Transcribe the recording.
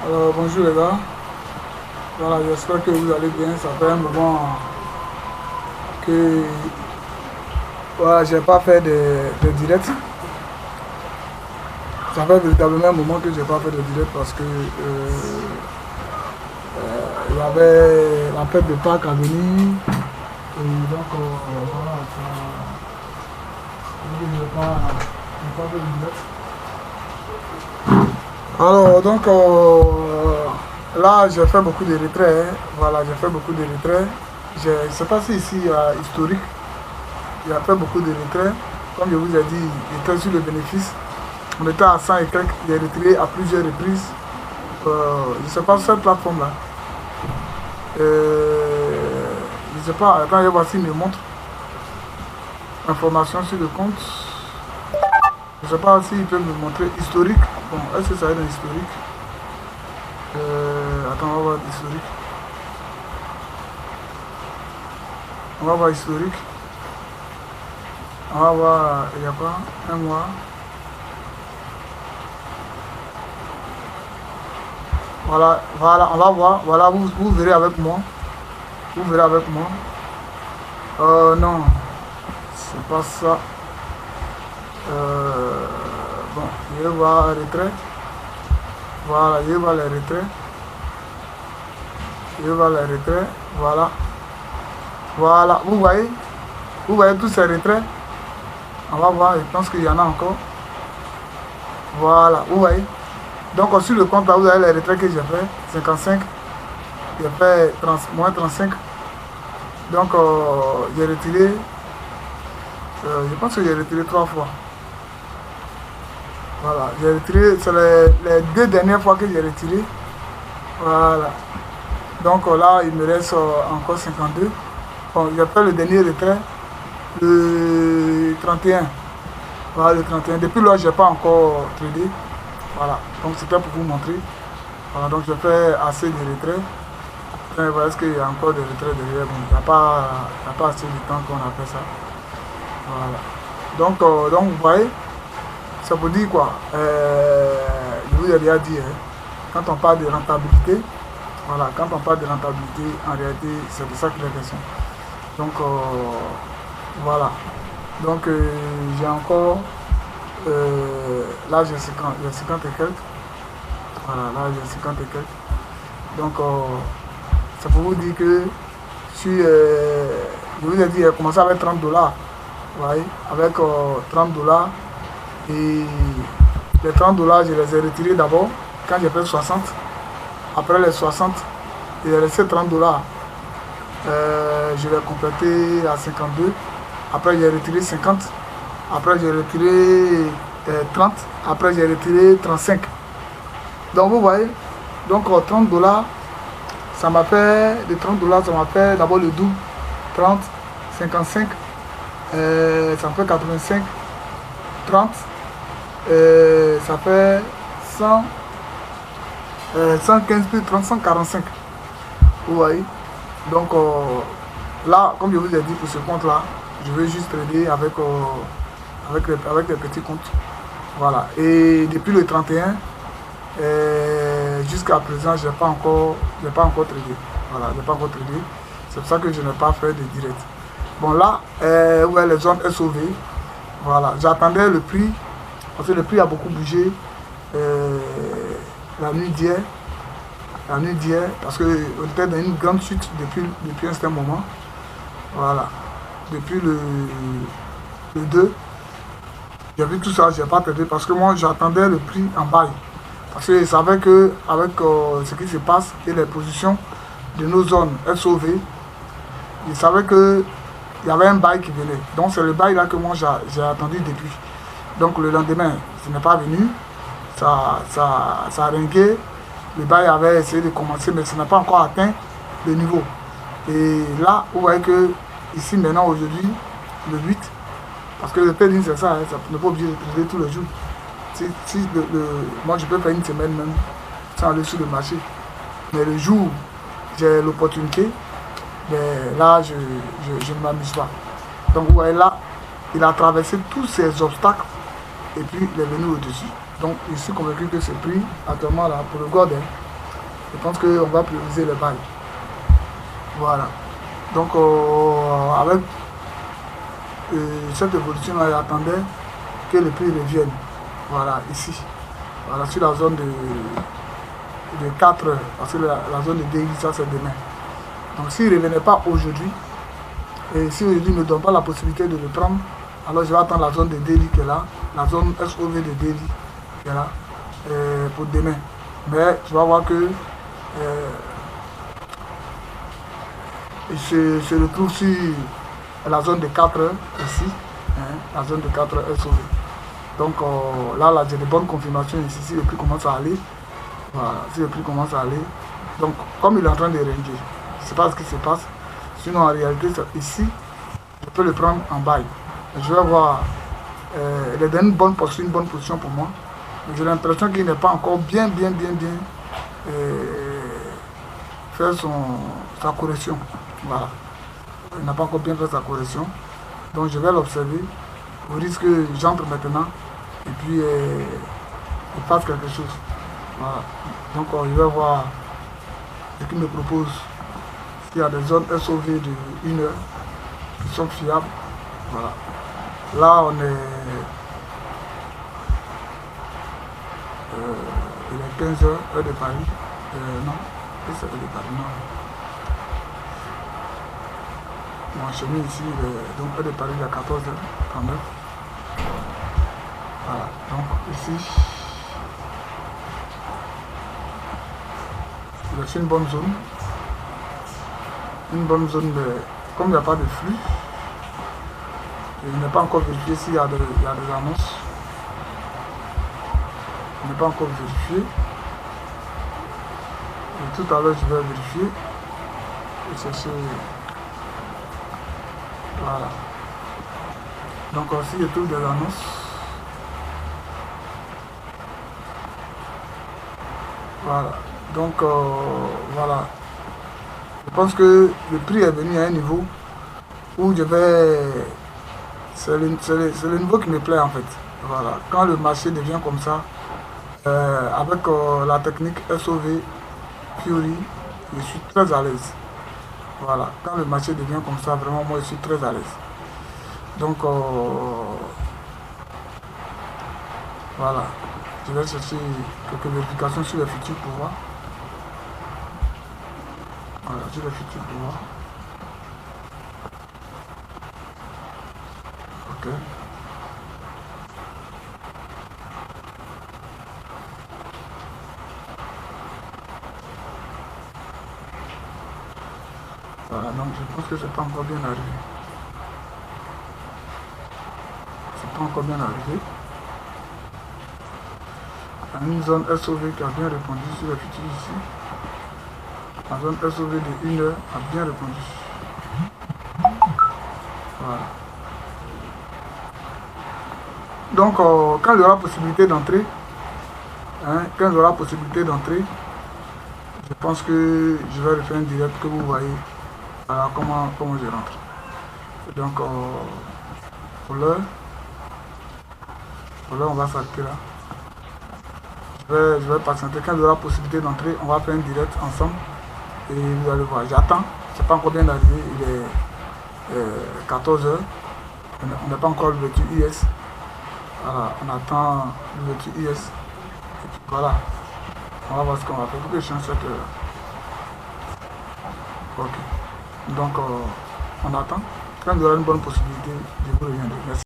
Alors bonjour les gars, voilà, j'espère que vous allez bien. Ça fait un moment que voilà, j'ai pas fait de direct. Ça fait véritablement un moment que j'ai pas fait de direct parce que il y avait la fête de Pâques à venir. Et donc voilà, j'ai pas fait de direct. Alors donc là j'ai fait beaucoup de retraits, hein. Voilà, j'ai fait beaucoup de retraits. Je ne sais pas si ici historique. Il a fait beaucoup de retraits. Comme je vous ai dit, il était sur le bénéfice. On était à 100 et quelques. Il est retiré à plusieurs reprises. Je ne sais pas sur cette plateforme-là. Je ne sais pas. Attends, voici me montre. Information sur le compte. Je ne sais pas s'il peut me montrer historique. Bon, est-ce que ça va être un historique? Attends, on va voir historique. On va voir historique. On va voir, il n'y a pas un mois. Voilà, voilà, on va voir. Voilà, vous verrez avec moi. Vous verrez avec moi. Non, c'est pas ça. Euh, bon, je vais voir retrait. Voilà, je vais voir les retraits. Je vais voir les retraits. Voilà. Voilà, vous voyez tous ces retraits. On va voir, je pense qu'il y en a encore. Voilà, vous voyez. Donc sur le compte là, vous avez les retraits que j'ai fait. 55. J'ai fait moins 35. Donc j'ai retiré. Je pense que j'ai retiré 3 fois. Voilà, j'ai retiré, c'est les 2 dernières fois que j'ai retiré. Voilà. Donc là, il me reste encore 52. Bon, j'ai fait le dernier retrait, le 31. Voilà, le 31. Depuis là, je n'ai pas encore tradé. Voilà, donc c'était pour vous montrer. Voilà, donc j'ai fait assez de retraits. Voilà, est-ce qu'il y a encore des retraits derrière? Bon, il n'y a pas assez de temps qu'on a fait ça. Voilà. Donc vous voyez, ça veut dire quoi? Je vous ai déjà dit, hein, quand on parle de rentabilité, voilà, quand on parle de rentabilité, en réalité, c'est de ça qu'il est question. Donc, voilà. Donc, j'ai encore, là, j'ai 50 et quelques. Voilà, là, j'ai 50 et quelques. Donc, c'est pour vous dire que je vous ai dit, j'ai commencé avec 30 dollars. Vous voyez, avec 30 dollars. Et les 30 dollars, je les ai retirés d'abord quand j'ai fait 60. Après les 60, il est resté 30 dollars. Je l'ai complété à 52. Après, j'ai retiré 50. Après, j'ai retiré 30. Après, j'ai retiré 35. Donc, vous voyez, donc 30 dollars, ça m'a fait, de 30 dollars, ça m'a fait d'abord le double. 30, 55, ça me fait 85, 30, ça fait 100, 115 plus 30, 145. Vous voyez. Donc là, comme je vous ai dit pour ce compte-là, je vais juste trader avec les petits comptes. Voilà. Et depuis le 31, jusqu'à présent, j'ai pas encore tradé. Voilà, j'ai pas encore tradé. C'est pour ça que je n'ai pas fait de direct. Bon là, ouais, les zones SOV. Voilà, j'attendais le prix, parce que le prix a beaucoup bougé la nuit d'hier. La nuit d'hier, parce qu'on était dans une grande chute depuis un certain moment. Voilà. Depuis le 2, j'ai vu tout ça, j'ai pas tradé parce que moi j'attendais le prix en bail. Parce que je savais qu'avec ce qui se passe et les positions de nos zones SOV, je savais qu'il y avait un bail qui venait. Donc c'est le bail là que moi j'ai attendu depuis. Donc le lendemain, ce n'est pas venu. Ça a ringué. Le bail avait essayé de commencer, mais ça n'a pas encore atteint le niveau. Et là, vous voyez que ici maintenant, aujourd'hui, le 8, parce que le trading c'est ça, hein, ça n'est pas obligé de trader tous les jours. Moi je peux faire une semaine même sans aller sur le marché. Mais le jour où j'ai l'opportunité, ben, là je ne m'amuse pas. Donc vous voyez là, il a traversé tous ces obstacles et puis il est venu au-dessus. Donc je suis convaincu que ce prix actuellement là pour le gold, hein, je pense qu'on va prioriser les bails. Voilà. Donc, avec cette évolution, on attendait que le prix revienne. Voilà, ici. Voilà, sur la zone de 4 heures. Parce que la zone de DI, ça c'est demain. Donc, s'il ne revenait pas aujourd'hui, et si aujourd'hui ne donne pas la possibilité de le prendre, alors je vais attendre la zone de Delhi qui est là, la zone SOV de Delhi qui est là, pour demain. Mais tu vas voir que il se retrouve sur la zone de 4 heures ici, hein, la zone de 4 heures SOV. Donc là j'ai des bonnes confirmations ici, si le prix commence à aller. Voilà, si le prix commence à aller. Donc comme il est en train de ranger, je ne sais pas ce qui se passe. Sinon en réalité ici, je peux le prendre en bail. Je vais voir, il est dans une bonne position pour moi. J'ai l'impression qu'il n'est pas encore bien fait sa correction. Voilà. Il n'a pas encore bien fait sa correction. Donc je vais l'observer. Au risque que j'entre maintenant et puis il fasse quelque chose. Voilà. Donc je vais voir ce qu'il me propose. S'il y a des zones SOV de 1 heure qui sont fiables. Voilà. Là on est il est 15 heures, heure de Paris. Non, c'est heure de Paris, non. Mon chemin ici, donc heure de Paris, il est à 14h39. Voilà, donc ici, c'est une bonne zone. Une bonne zone, mais comme il n'y a pas de flux, il n'est pas encore vérifié s'il y a des annonces. Il n'est pas encore vérifié. Et tout à l'heure, je vais vérifier. Et chercher. Voilà. Donc aussi, il y a toutes des annonces. Voilà. Donc, voilà. Je pense que le prix est venu à un niveau où je vais... C'est le niveau qui me plaît en fait. Voilà. Quand le marché devient comme ça, avec la technique SOV Fury, je suis très à l'aise. Voilà. Quand le marché devient comme ça, vraiment, moi, je suis très à l'aise. Donc, voilà. Je vais chercher quelques vérifications sur les futurs pouvoirs. Voilà, sur les futurs pouvoirs. Ok. Voilà, donc je pense que c'est pas encore bien arrivé. C'est pas encore bien arrivé. Il y a une zone SOV qui a bien répondu sur les futurs ici. La zone SOV de 1 heure a bien répondu. Voilà. Donc, quand il y aura possibilité d'entrer, quand il y aura possibilité d'entrer, je pense que je vais refaire un direct que vous voyez. Voilà comment je rentre. Donc, pour l'heure, on va s'arrêter là. Je vais patienter. Quand il y aura possibilité d'entrer, on va faire un direct ensemble. Et vous allez voir, j'attends. C'est pas encore bien arrivé. Il est 14 h. On n'a pas encore l'ouverture US. Voilà, on attend l'ouverture US. Et puis voilà. On va voir ce qu'on va faire. Pour que je change cette heure. Ok. Donc, on attend. Quand il y aura une bonne possibilité, je vous reviendrai. Merci.